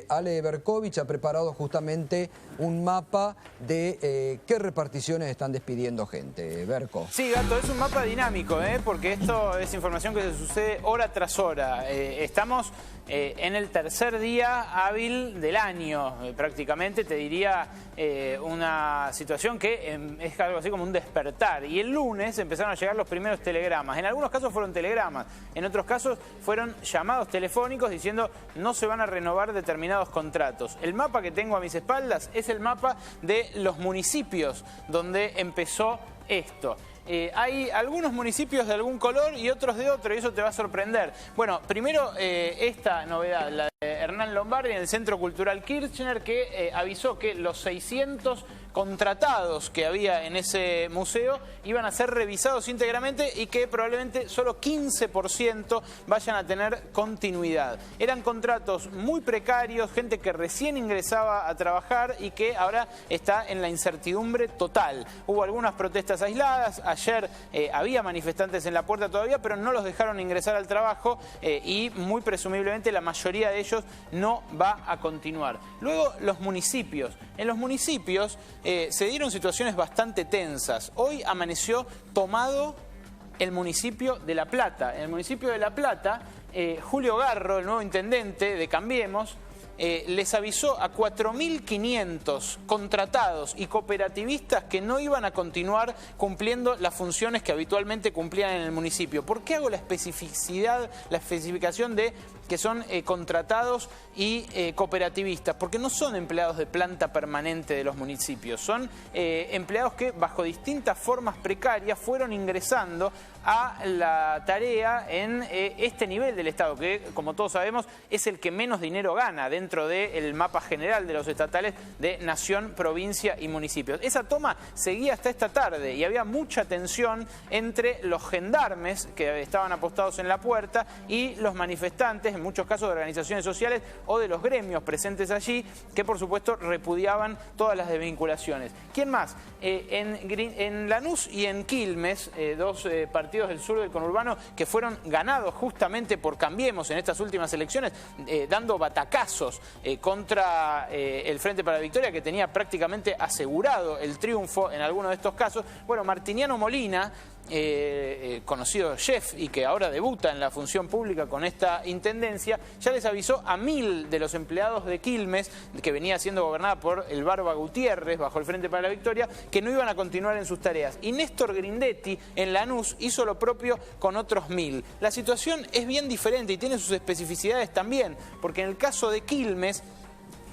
Ale Berkovich ha preparado justamente un mapa de qué reparticiones están despidiendo gente. Berko. Sí, Gato, es un mapa dinámico, porque esto es información que se sucede hora tras hora. Estamos en el tercer día hábil del año, prácticamente, te diría una situación que es algo así como un despertar. Y el lunes empezaron a llegar los primeros telegramas. En algunos casos fueron telegramas, en otros casos fueron llamados telefónicos diciendo no se van a renovar determinados contratos. El mapa que tengo a mis espaldas es el mapa de los municipios donde empezó esto. Hay algunos municipios de algún color y otros de otro, y eso te va a sorprender. Bueno, primero esta novedad, la de Hernán Lombardi en el Centro Cultural Kirchner, que avisó que los 600 contratados que había en ese museo iban a ser revisados íntegramente y que probablemente solo 15% vayan a tener continuidad. Eran contratos muy precarios, gente que recién ingresaba a trabajar y que ahora está en la incertidumbre total. Hubo algunas protestas aisladas, ayer había manifestantes en la puerta todavía, pero no los dejaron ingresar al trabajo y muy presumiblemente la mayoría de ellos no va a continuar. Luego los municipios. En los municipios se dieron situaciones bastante tensas. Hoy amaneció tomado el municipio de La Plata. En el municipio de La Plata, Julio Garro, el nuevo intendente de Cambiemos, les avisó a 4.500 contratados y cooperativistas que no iban a continuar cumpliendo las funciones que habitualmente cumplían en el municipio. ¿Por qué hago la especificación de que son contratados y cooperativistas? Porque no son empleados de planta permanente de los municipios, son empleados que bajo distintas formas precarias fueron ingresando a la tarea en este nivel del Estado, que como todos sabemos es el que menos dinero gana dentro del mapa general de los estatales de nación, provincia y municipios. Esa toma seguía hasta esta tarde y había mucha tensión entre los gendarmes que estaban apostados en la puerta y los manifestantes, en muchos casos de organizaciones sociales o de los gremios presentes allí, que por supuesto repudiaban todas las desvinculaciones. ¿Quién más? En Lanús y en Quilmes, dos partidos del sur del conurbano que fueron ganados justamente por Cambiemos en estas últimas elecciones, dando batacazos contra el Frente para la Victoria, que tenía prácticamente asegurado el triunfo en alguno de estos casos. Bueno, Martiniano Molina, conocido chef y que ahora debuta en la función pública con esta intendencia, ya les avisó a 1.000 de los empleados de Quilmes, que venía siendo gobernada por el Barba Gutiérrez bajo el Frente para la Victoria, que no iban a continuar en sus tareas. Y Néstor Grindetti en Lanús hizo lo propio con otros 1.000. La situación es bien diferente y tiene sus especificidades también, porque en el caso de Quilmes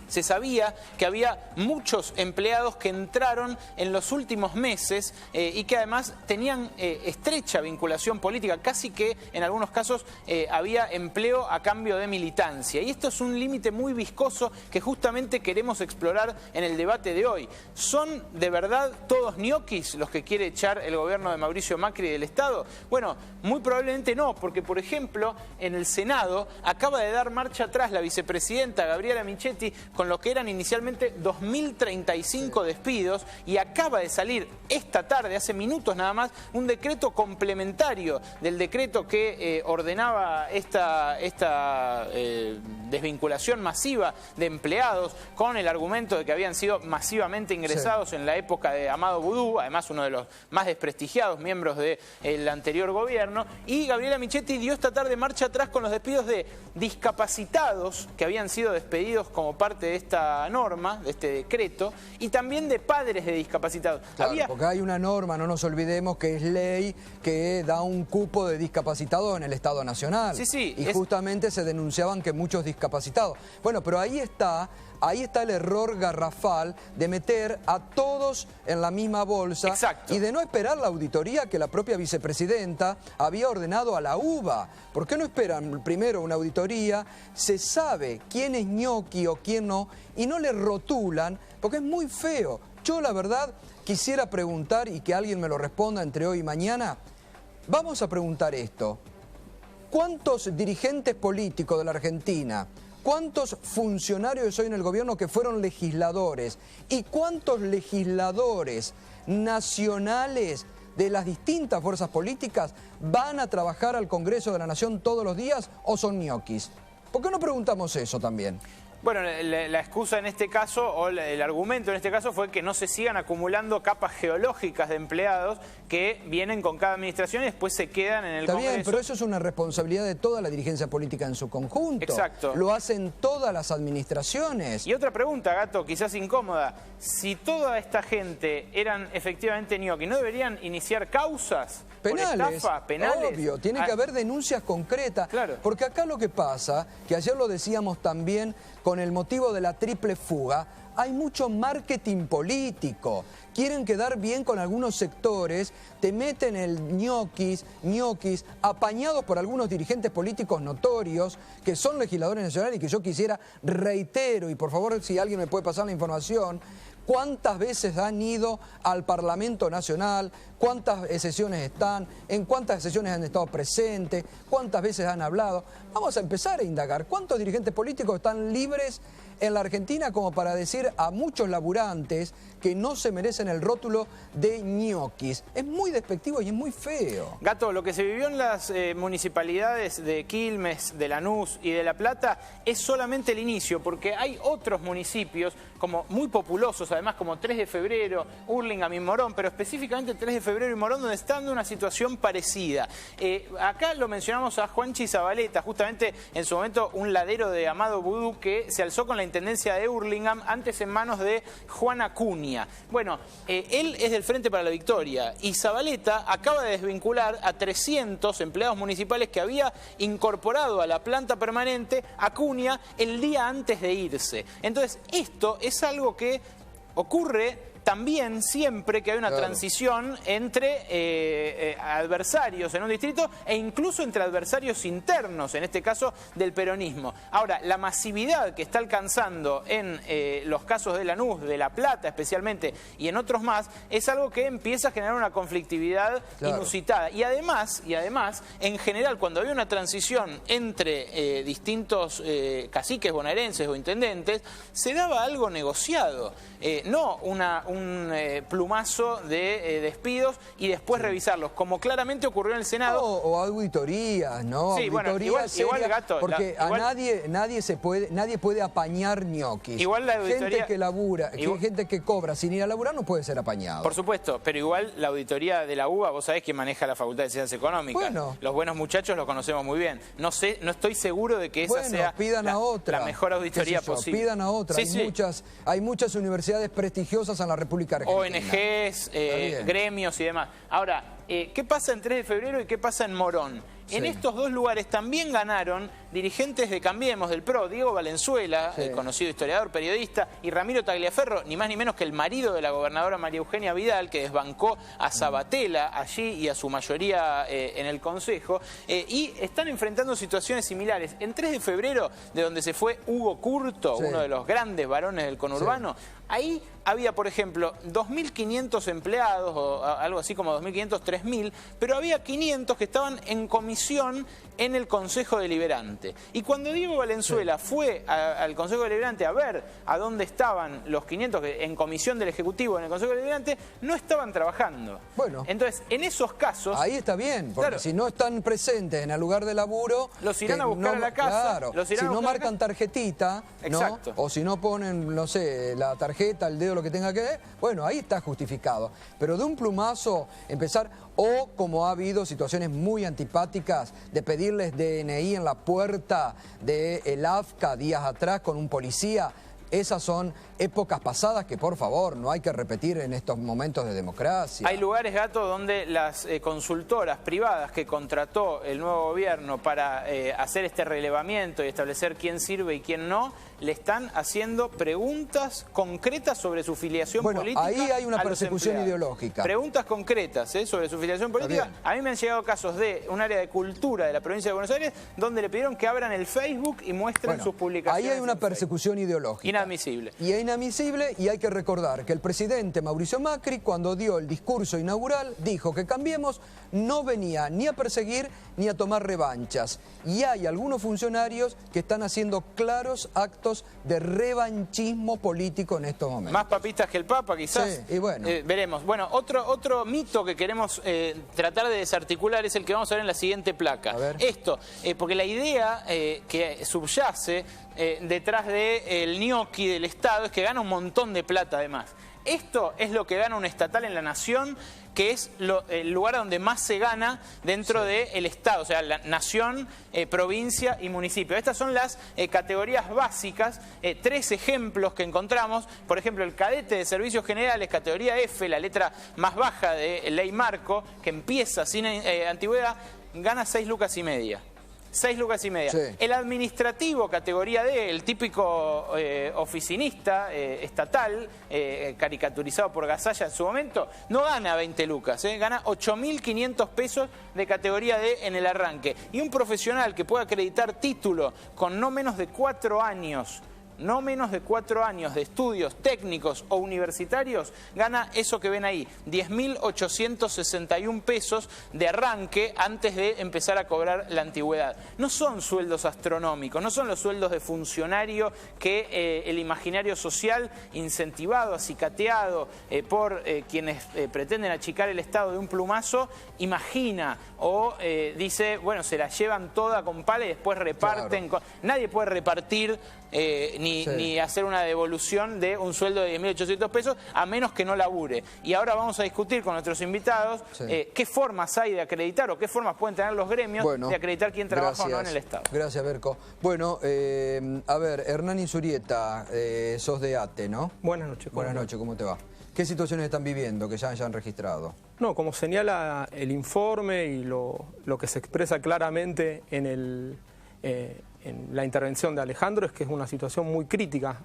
se sabía que había muchos empleados que entraron en los últimos meses y que además tenían estrecha vinculación política, casi que en algunos casos había empleo a cambio de militancia. Y esto es un límite muy viscoso que justamente queremos explorar en el debate de hoy. ¿Son de verdad todos ñoquis los que quiere echar el gobierno de Mauricio Macri del Estado? Bueno, muy probablemente no, porque por ejemplo en el Senado acaba de dar marcha atrás la vicepresidenta Gabriela Michetti con lo que eran inicialmente 2.035 despidos, y acaba de salir esta tarde, hace minutos nada más, un decreto complementario del decreto que ordenaba esta desvinculación masiva de empleados, con el argumento de que habían sido masivamente ingresados en la época de Amado Boudou, además uno de los más desprestigiados miembros del anterior gobierno. Y Gabriela Michetti dio esta tarde marcha atrás con los despidos de discapacitados que habían sido despedidos como parte de esta norma, de este decreto, y también de padres de discapacitados. Claro, porque hay una norma, no nos olvidemos, que es ley, que da un cupo de discapacitados en el Estado Nacional. Sí, sí. Y justamente se denunciaban que muchos discapacitados. Bueno, pero ahí está el error garrafal de meter a todos en la misma bolsa. Exacto. Y de no esperar la auditoría que la propia vicepresidenta había ordenado a la UBA. ¿Por qué no esperan primero una auditoría? Se sabe quién es ñoqui o quién no, y no le rotulan, porque es muy feo. Yo la verdad quisiera preguntar, y que alguien me lo responda entre hoy y mañana, vamos a preguntar esto: ¿cuántos dirigentes políticos de la Argentina, cuántos funcionarios hoy en el gobierno que fueron legisladores y cuántos legisladores nacionales de las distintas fuerzas políticas van a trabajar al Congreso de la Nación todos los días o son ñoquis? ¿Por qué no preguntamos eso también? Bueno, la excusa en este caso, o el argumento en este caso, fue que no se sigan acumulando capas geológicas de empleados que vienen con cada administración y después se quedan en el Congreso. Está bien, pero eso es una responsabilidad de toda la dirigencia política en su conjunto. Exacto. Lo hacen todas las administraciones. Y otra pregunta, Gato, quizás incómoda. Si toda esta gente eran efectivamente ñoqui, ¿no deberían iniciar causas penales, por estafa, penales? Obvio, tiene que haber denuncias concretas. Claro. Porque acá lo que pasa, que ayer lo decíamos también con el motivo de la triple fuga, hay mucho marketing político. Quieren quedar bien con algunos sectores, te meten el ñoquis, apañados por algunos dirigentes políticos notorios, que son legisladores nacionales y que yo quisiera, reitero, y por favor si alguien me puede pasar la información, ¿cuántas veces han ido al Parlamento Nacional? ¿Cuántas sesiones están? ¿En cuántas sesiones han estado presentes? ¿Cuántas veces han hablado? Vamos a empezar a indagar. ¿Cuántos dirigentes políticos están libres en la Argentina como para decir a muchos laburantes que no se merecen el rótulo de ñoquis? Es muy despectivo y es muy feo. Gato, lo que se vivió en las municipalidades de Quilmes, de Lanús y de La Plata es solamente el inicio, porque hay otros municipios como muy populosos, además como 3 de Febrero, Hurlingham y Morón, pero específicamente 3 de Febrero y Morón, donde están en una situación parecida. Acá lo mencionamos a Juanchi Zabaleta, justamente en su momento un ladero de Amado Vudú que se alzó con la intendencia de Hurlingham, antes en manos de Juan Acuña. Bueno, él es del Frente para la Victoria y Zabaleta acaba de desvincular a 300 empleados municipales que había incorporado a la planta permanente Acuña el día antes de irse. Entonces, esto es algo que ocurre también siempre que hay una transición entre adversarios en un distrito e incluso entre adversarios internos, en este caso del peronismo. Ahora, la masividad que está alcanzando en los casos de Lanús, de La Plata especialmente, y en otros más, es algo que empieza a generar una conflictividad inusitada. Y además, en general, cuando hay una transición entre distintos caciques bonaerenses o intendentes, se daba algo negociado, no un plumazo de despidos y después revisarlos, como claramente ocurrió en el Senado. O auditorías, ¿no? Sí, auditorías igual Gato. Porque nadie puede apañar ñoquis. Igual la auditoría... Gente que labura, gente que cobra sin ir a laburar no puede ser apañado. Por supuesto, pero igual la auditoría de la UBA, vos sabés que maneja la Facultad de Ciencias Económicas. Bueno. Los buenos muchachos los conocemos muy bien. No estoy seguro de que esa sea la mejor auditoría posible. Pidan a otra. Hay muchas universidades prestigiosas en la República Argentina. ONGs, gremios y demás. Ahora, ¿qué pasa en 3 de Febrero y qué pasa en Morón? En estos dos lugares también ganaron dirigentes de Cambiemos, del PRO, Diego Valenzuela, conocido historiador, periodista, y Ramiro Tagliaferro, ni más ni menos que el marido de la gobernadora María Eugenia Vidal, que desbancó a Sabatella allí y a su mayoría en el Consejo, y están enfrentando situaciones similares. En 3 de Febrero, de donde se fue Hugo Curto, uno de los grandes varones del conurbano, ahí había, por ejemplo, 2.500 empleados, o algo así como 2.500, 3.000, pero había 500 que estaban en comisión en el Consejo Deliberante. Y cuando Diego Valenzuela fue al Consejo Deliberante a ver a dónde estaban los 500 que en comisión del Ejecutivo en el Consejo Deliberante, no estaban trabajando. Bueno. Entonces, en esos casos... Ahí está bien, porque si no están presentes en el lugar de laburo... Los irán a buscar a la casa. Claro, si no marcan tarjetita, ¿no? O si no ponen, no sé, la tarjeta, el dedo, lo que tenga que ver, bueno, ahí está justificado. Pero de un plumazo empezar, o como ha habido situaciones muy antipáticas de pedirles DNI en la puerta del AFCA días atrás con un policía, esas son épocas pasadas que, por favor, no hay que repetir en estos momentos de democracia. Hay lugares, Gato, donde las consultoras privadas que contrató el nuevo gobierno para hacer este relevamiento y establecer quién sirve y quién no, le están haciendo preguntas concretas sobre su filiación política. Ahí hay una persecución ideológica. Preguntas concretas sobre su filiación política. A mí me han llegado casos de un área de cultura de la provincia de Buenos Aires donde le pidieron que abran el Facebook y muestren sus publicaciones. Ahí hay una persecución ideológica. Inadmisible. Y es inadmisible, y hay que recordar que el presidente Mauricio Macri, cuando dio el discurso inaugural, dijo que Cambiemos no venía ni a perseguir ni a tomar revanchas. Y hay algunos funcionarios que están haciendo claros actos de revanchismo político en estos momentos. Más papistas que el Papa, quizás. Sí, y bueno. Veremos. Bueno, otro mito que queremos tratar de desarticular es el que vamos a ver en la siguiente placa. A ver. Esto, porque la idea que subyace detrás del ñoqui del Estado es que gana un montón de plata además. Esto es lo que gana un estatal en la nación, que es el lugar donde más se gana dentro del Estado, o sea, la nación, provincia y municipio. Estas son las categorías básicas, 3 ejemplos que encontramos. Por ejemplo, el cadete de servicios generales, categoría F, la letra más baja de ley marco, que empieza sin antigüedad, gana 6 lucas y media. 6 lucas y media. Sí. El administrativo, categoría D, el típico oficinista estatal, caricaturizado por Gasalla en su momento, no gana 20 lucas, gana 8.500 pesos de categoría D en el arranque. Y un profesional que pueda acreditar título con no menos de 4 años, no menos de 4 años de estudios técnicos o universitarios, gana eso que ven ahí, 10.861 pesos de arranque antes de empezar a cobrar la antigüedad. No son sueldos astronómicos, no son los sueldos de funcionario que el imaginario social, incentivado, acicateado por quienes pretenden achicar el Estado de un plumazo, imagina o dice, bueno, se la llevan toda con pala y después reparten. Claro. Nadie puede repartir ni hacer una devolución de un sueldo de 10.800 pesos, a menos que no labure. Y ahora vamos a discutir con nuestros invitados qué formas hay de acreditar o qué formas pueden tener los gremios de acreditar quién trabaja o no en el Estado. Gracias, Berco. Bueno, a ver, Hernán Insurieta, sos de ATE, ¿no? Buenas noches. Buenas noches, ¿cómo te va? ¿Qué situaciones están viviendo que ya hayan registrado? No, como señala el informe y lo que se expresa claramente en la intervención de Alejandro, es que es una situación muy crítica.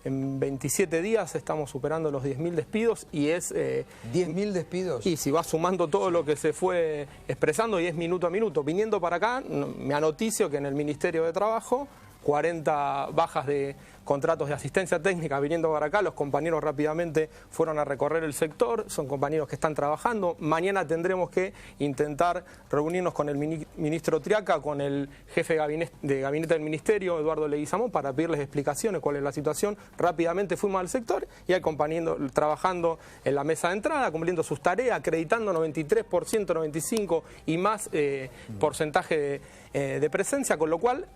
En 27 días estamos superando los 10.000 despidos y es... ¿10.000 despidos? Y si va sumando todo lo que se fue expresando y es minuto a minuto. Viniendo para acá, me anoticio que en el Ministerio de Trabajo, 40 bajas de contratos de asistencia técnica. Viniendo para acá, los compañeros rápidamente fueron a recorrer el sector, son compañeros que están trabajando. Mañana tendremos que intentar reunirnos con el ministro Triaca, con el jefe de gabinete del ministerio, Eduardo Leguizamón, para pedirles explicaciones cuál es la situación. Rápidamente fuimos al sector y hay compañeros trabajando en la mesa de entrada, cumpliendo sus tareas, acreditando 93%, 95% y más porcentaje de presencia, con lo cual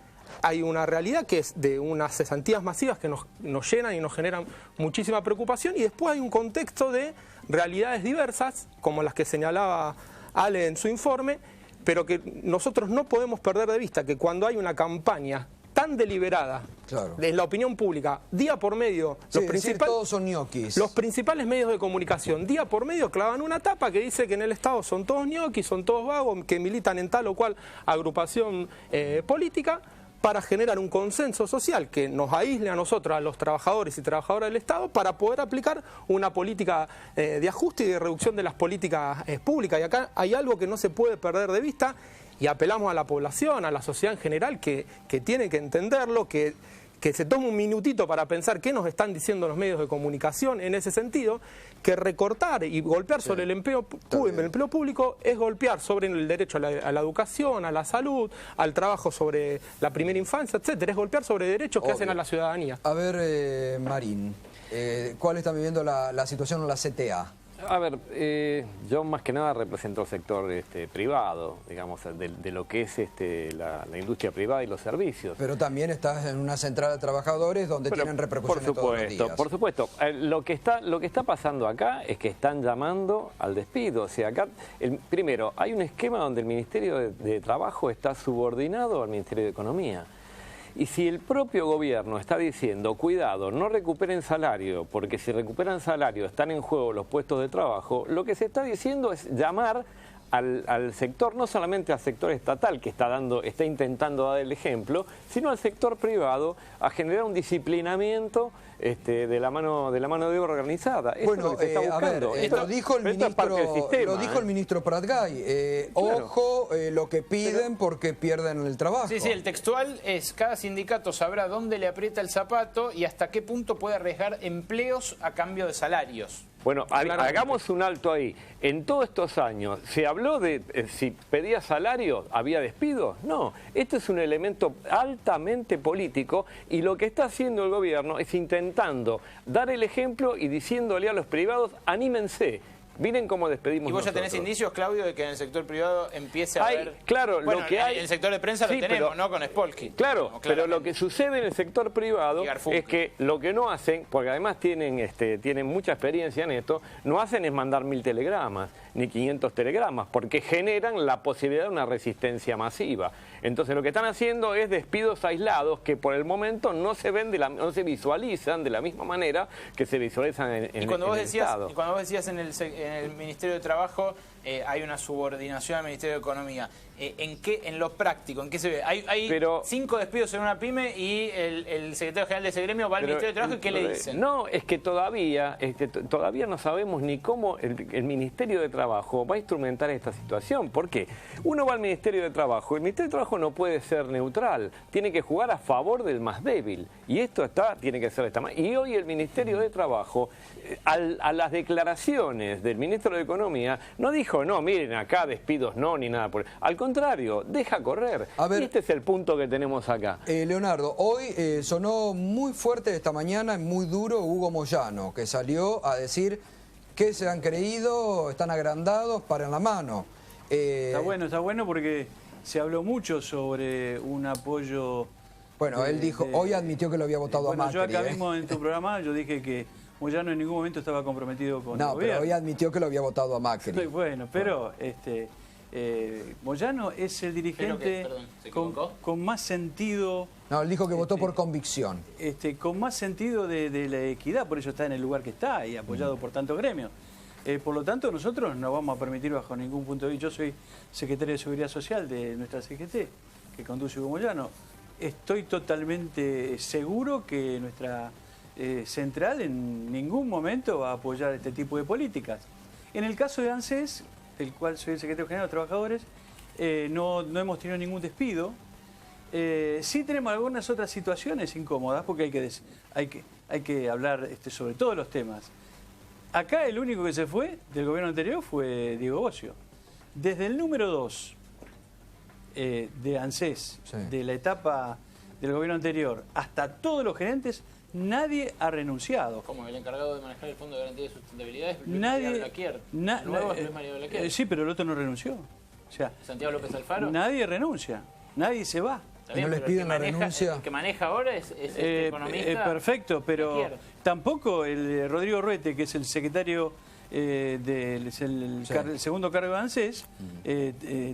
hay una realidad que es de unas cesantías masivas que nos llenan y nos generan muchísima preocupación, y después hay un contexto de realidades diversas, como las que señalaba Ale en su informe, pero que nosotros no podemos perder de vista que cuando hay una campaña tan deliberada en la opinión pública, día por medio, todos son ñoquis. Los principales medios de comunicación, día por medio, clavan una tapa que dice que en el Estado son todos ñoquis, son todos vagos, que militan en tal o cual agrupación política, para generar un consenso social que nos aísle a nosotros, a los trabajadores y trabajadoras del Estado, para poder aplicar una política de ajuste y de reducción de las políticas públicas. Y acá hay algo que no se puede perder de vista, y apelamos a la población, a la sociedad en general, que tiene que entenderlo, que se tome un minutito para pensar qué nos están diciendo los medios de comunicación en ese sentido, que recortar y golpear sobre el empleo público es golpear sobre el derecho a la educación, a la salud, al trabajo sobre la primera infancia, etcétera. Es golpear sobre derechos que hacen a la ciudadanía. A ver, Marín, ¿cuál está viviendo la situación en la CTA? A ver, yo más que nada represento el sector privado, digamos, de lo que es la industria privada y los servicios. Pero también estás en una central de trabajadores donde tienen repercusiones todos los días. Por supuesto. Lo que está pasando acá es que están llamando al despido. O sea, acá, primero, hay un esquema donde el Ministerio de Trabajo está subordinado al Ministerio de Economía. Y si el propio gobierno está diciendo, cuidado, no recuperen salario, porque si recuperan salario están en juego los puestos de trabajo, lo que se está diciendo es llamar al sector, no solamente al sector estatal que está intentando dar el ejemplo, sino al sector privado a generar un disciplinamiento de la mano de obra organizada. Esto bueno, es lo que se está buscando. Lo dijo el ministro Pratgay. Claro. Ojo lo que piden porque pierden el trabajo. Sí, el textual es: cada sindicato sabrá dónde le aprieta el zapato y hasta qué punto puede arriesgar empleos a cambio de salarios. Bueno, hagamos un alto ahí. En todos estos años, ¿se habló de si pedía salario, había despidos? No, esto es un elemento altamente político, y lo que está haciendo el gobierno es intentando dar el ejemplo y diciéndole a los privados, anímense, Miren cómo despedimos ¿Y vos ya nosotros. tenés indicios, Claudio, de que en el sector privado empiece a haber... Claro, bueno, lo que hay... en el sector de prensa sí, lo tenemos, pero, ¿no? Con Spolsky. Claro, No, pero lo que sucede en el sector privado es que lo que no hacen, porque además tienen mucha experiencia en esto, no hacen es mandar 1000 telegramas, ni 500 telegramas, porque generan la posibilidad de una resistencia masiva. Entonces lo que están haciendo es despidos aislados que por el momento no se ven, no se visualizan de la misma manera que se visualizan en el Estado. Y cuando vos decías en el Ministerio de Trabajo hay una subordinación al Ministerio de Economía, ¿en lo práctico, en qué se ve? Hay 5 despidos en una pyme y el secretario general de ese gremio va al Ministerio de Trabajo y ¿qué le dicen? No, es que todavía no sabemos ni cómo el Ministerio de Trabajo va a instrumentar esta situación. ¿Por qué? Uno va al Ministerio de Trabajo, el Ministerio de Trabajo no puede ser neutral, tiene que jugar a favor del más débil. Y esto tiene que ser de esta manera. Y hoy el Ministerio de Trabajo, a las declaraciones del Ministro de Economía, no dijo, no, miren, acá despidos no, ni nada por... Al contrario, deja correr. A ver, y este es el punto que tenemos acá. Leonardo, hoy sonó muy fuerte esta mañana, muy duro, Hugo Moyano, que salió a decir que se han creído, están agrandados, paran la mano. Está bueno porque se habló mucho sobre un apoyo... Bueno, él dijo, hoy admitió que lo había votado a Macri. Yo acá mismo en tu programa yo dije que Moyano en ningún momento estaba comprometido con el gobierno. No, pero hoy admitió que lo había votado a Macri. Bueno, pero Moyano es el dirigente con más sentido... No, él dijo que votó por convicción. Con más sentido de la equidad, por eso está en el lugar que está y apoyado por tantos gremios. Por lo tanto, nosotros no vamos a permitir bajo ningún punto de vista. Yo soy secretario de Seguridad Social de nuestra CGT, que conduce Hugo Moyano. Estoy totalmente seguro que nuestra central en ningún momento va a apoyar este tipo de políticas. En el caso de ANSES, del cual soy el secretario general de Trabajadores, no hemos tenido ningún despido. Sí tenemos algunas otras situaciones incómodas, porque hay que hablar sobre todos los temas. Acá el único que se fue del gobierno anterior fue Diego Bocio. Desde el número 2 de ANSES, sí, de la etapa del gobierno anterior, hasta todos los gerentes, nadie ha renunciado. ¿Cómo? ¿El encargado de manejar el Fondo de Garantía de Sustentabilidad es Luis María Blaquier? ¿El nuevo es Luis María Blaquier? Sí, pero el otro no renunció. O sea, ¿Santiago López Alfaro? Nadie renuncia, nadie se va. ¿Y no les piden la renuncia? El que maneja ahora es este economista. Perfecto, pero tampoco el Rodrigo Ruete, que es el secretario el segundo cargo de ANSES,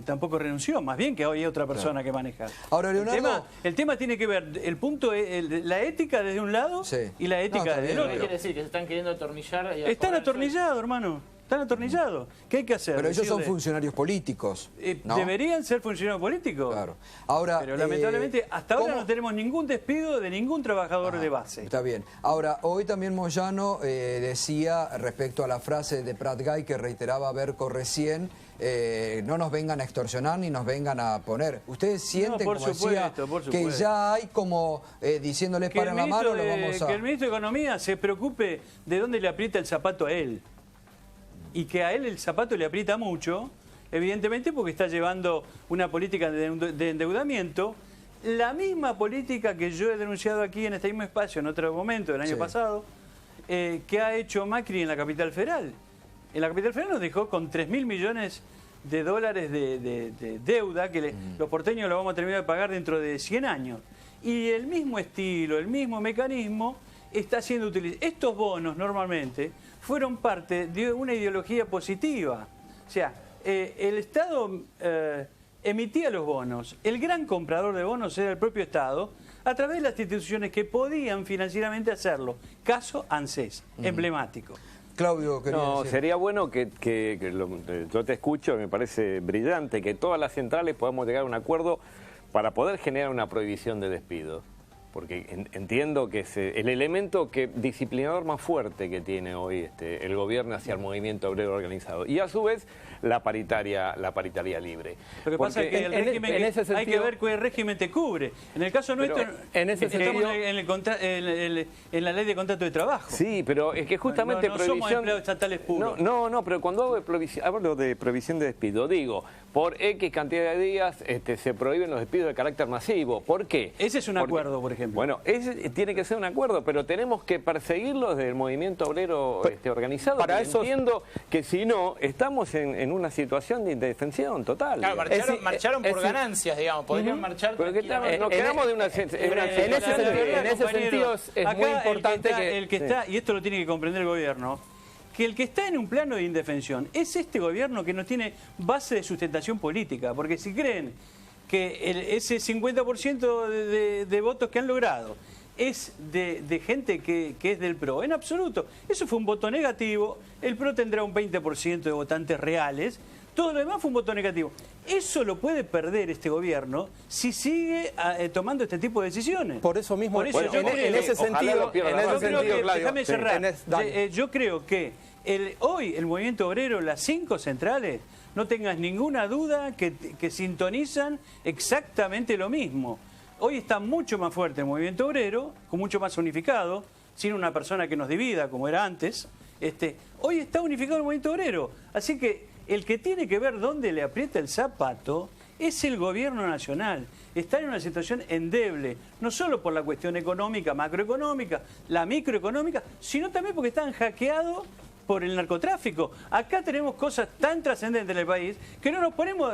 tampoco renunció, más bien que hoy hay otra persona que maneja. Ahora, Leonardo, el tema tiene que ver, el punto es la ética desde un lado y la ética desde el otro. ¿Qué quiere decir? ¿Que se están queriendo atornillar? Están atornillados, hermano. Están atornillados. ¿Qué hay que hacer? Pero ellos son funcionarios políticos, ¿no? Deberían ser funcionarios políticos. Claro. Ahora, pero lamentablemente hasta ahora no tenemos ningún despido de ningún trabajador de base. Está bien. Ahora, hoy también Moyano decía respecto a la frase de Prat Gay que reiteraba Berco recién, no nos vengan a extorsionar ni nos vengan a poner. ¿Ustedes sienten, como decía, que ya hay como diciéndoles paren la mano, lo vamos a... Que el ministro de Economía se preocupe de dónde le aprieta el zapato a él. Y que a él el zapato le aprieta mucho, evidentemente porque está llevando una política de endeudamiento, la misma política que yo he denunciado aquí en este mismo espacio en otro momento, el año pasado, que ha hecho Macri en la Capital Federal. En la Capital Federal nos dejó con 3.000 millones de dólares de deuda que los porteños lo vamos a terminar de pagar dentro de 100 años. Y el mismo estilo, el mismo mecanismo está siendo utilizado. Estos bonos normalmente fueron parte de una ideología positiva. O sea, el Estado emitía los bonos. El gran comprador de bonos era el propio Estado, a través de las instituciones que podían financieramente hacerlo. Caso ANSES, emblemático. Claudio, no, sería bueno que yo te escucho, me parece brillante, que todas las centrales podamos llegar a un acuerdo para poder generar una prohibición de despido. Porque entiendo que es el elemento disciplinador más fuerte que tiene hoy el gobierno hacia el movimiento obrero organizado. Y a su vez, la paritaria libre. Lo que pasa es que el régimen hay que ver qué régimen te cubre. En el caso nuestro, estamos en la ley de contrato de trabajo. Sí, pero es que justamente no somos empleados estatales puros. No, pero cuando hablo de prohibición de despido, digo, por X cantidad de días se prohíben los despidos de carácter masivo. ¿Por qué? Ese es un acuerdo, por ejemplo. Bueno, ese tiene que ser un acuerdo, pero tenemos que perseguirlos desde el movimiento obrero organizado. Para eso entiendo que si no, estamos en una situación de indefensión total. Claro, marcharon por ganancias, digamos. Podrían marchar tranquilamente. Nos quedamos de una... En ese sentido es muy importante el que está, y esto lo tiene que comprender el gobierno, que el que está en un plano de indefensión es este gobierno que no tiene base de sustentación política, porque si creen que ese 50% de votos que han logrado es de gente que es del PRO, en absoluto. Eso fue un voto negativo, el PRO tendrá un 20% de votantes reales, todo lo demás fue un voto negativo. Eso lo puede perder este gobierno si sigue tomando este tipo de decisiones. Por eso mismo, Por eso en ese sentido, déjame cerrar. Yo creo que hoy el movimiento obrero, las 5 centrales, no tengas ninguna duda que sintonizan exactamente lo mismo. Hoy está mucho más fuerte el movimiento obrero, con mucho más unificado, sin una persona que nos divida como era antes. Hoy está unificado el movimiento obrero. Así que el que tiene que ver dónde le aprieta el zapato es el gobierno nacional. Está en una situación endeble, no solo por la cuestión económica, macroeconómica, la microeconómica, sino también porque están hackeados por el narcotráfico. Acá tenemos cosas tan trascendentes en el país que no nos ponemos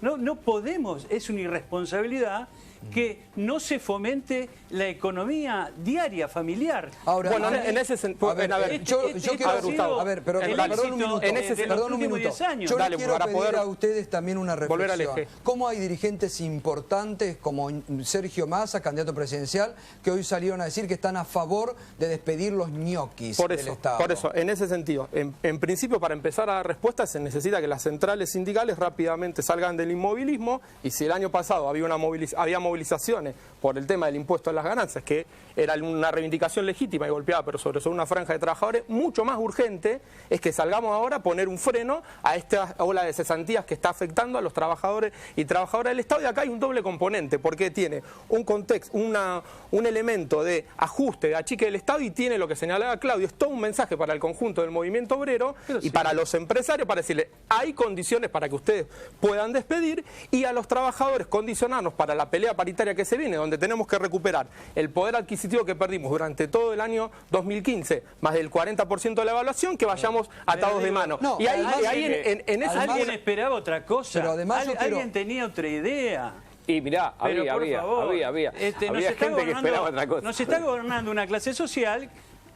no podemos, es una irresponsabilidad que no se fomente la economía diaria, familiar. Ahora, bueno, en ese sentido, yo quiero, Gustavo, pero perdón un minuto. Perdón un minuto. Yo les quiero pedir a ustedes también una reflexión. ¿Cómo hay dirigentes importantes como Sergio Massa, candidato presidencial, que hoy salieron a decir que están a favor de despedir los ñoquis del Estado? Por eso, en ese sentido, en principio, para empezar a dar respuesta, se necesita que las centrales sindicales rápidamente salgan del inmovilismo, y si el año pasado había movilizaciones por el tema del impuesto a las ganancias, que era una reivindicación legítima y golpeada, pero sobre una franja de trabajadores, mucho más urgente es que salgamos ahora a poner un freno a esta ola de cesantías que está afectando a los trabajadores y trabajadoras del Estado. Y acá hay un doble componente, porque tiene un contexto, un elemento de ajuste, de achique del Estado, y tiene lo que señalaba Claudio, es todo un mensaje para el conjunto del movimiento obrero y para los empresarios, para decirle, hay condiciones para que ustedes puedan despedir, y a los trabajadores condicionarnos para la pelea paritaria que se viene, donde tenemos que recuperar el poder adquisitivo que perdimos durante todo el año 2015, más del 40% de la evaluación, que vayamos atados de mano. No, y alguien esperaba otra cosa, pero además alguien tenía otra idea. Y mirá, había gente que esperaba otra cosa. Nos está gobernando una clase social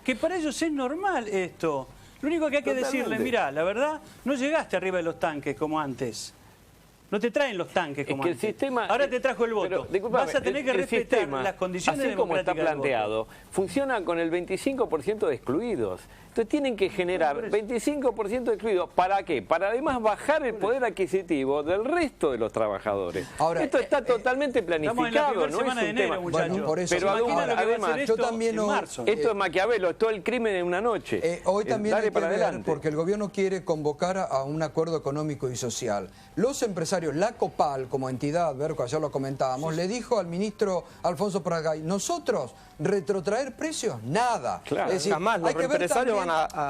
que para ellos es normal esto. Lo único que hay que decirle, mirá, la verdad, no llegaste arriba de los tanques como antes. No te traen los tanques como antes. Ahora te trajo el voto. Vas a tener que respetar las condiciones así como está democráticas planteado, funciona con el 25% de excluidos. Entonces tienen que generar 25% de excluidos. ¿Para qué? Para además bajar el poder adquisitivo del resto de los trabajadores. Ahora, esto está totalmente planificado, no es un tema. Bueno, por eso. Pero además, yo también esto es Maquiavelo, es todo el crimen en una noche. Hoy también hay que ver, porque el gobierno quiere convocar a un acuerdo económico y social. Los empresarios, la COPAL como entidad, Berco, ayer lo comentábamos, le dijo al ministro Alfonso Pratgay, nosotros retrotraer precios, nada. Claro, es decir, jamás los empresarios van a